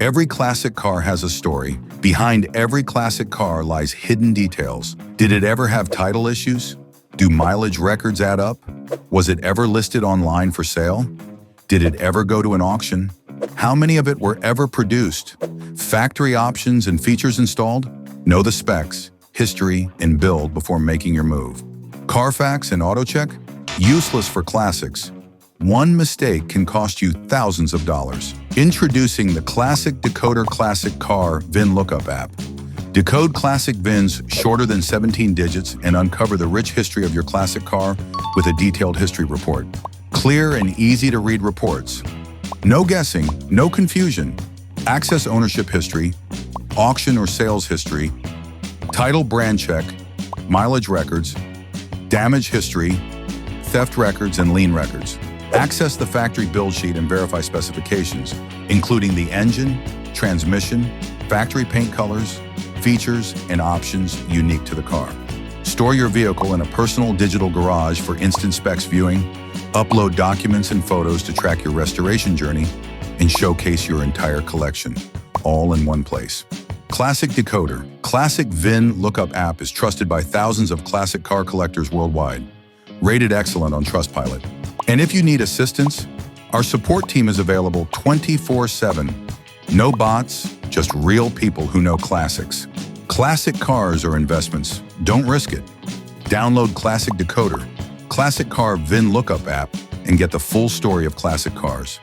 Every classic car has a story. Behind every classic car lies hidden details. Did it ever have title issues? Do mileage records add up? Was it ever listed online for sale? Did it ever go to an auction? How many of it were ever produced? Factory options and features installed? Know the specs, history, and build before making your move. Carfax and AutoCheck? Useless for classics. One mistake can cost you thousands of dollars. Introducing the Classic Decoder Classic Car VIN Lookup app. Decode classic VINs shorter than 17 digits and uncover the rich history of your classic car with a detailed history report. Clear and easy to read reports. No guessing, no confusion. Access ownership history, auction or sales history, title brand check, mileage records, damage history, theft records, and lien records. Access the factory build sheet and verify specifications, including the engine, transmission, factory paint colors, features, and options unique to the car. Store your vehicle in a personal digital garage for instant specs viewing, upload documents and photos to track your restoration journey, and showcase your entire collection, all in one place. Classic Decoder, Classic VIN Lookup app is trusted by thousands of classic car collectors worldwide. Rated excellent on Trustpilot. And if you need assistance, our support team is available 24/7. No bots, just real people who know classics. Classic cars are investments. Don't risk it. Download Classic Decoder, Classic Car VIN Lookup app, and get the full story of classic cars.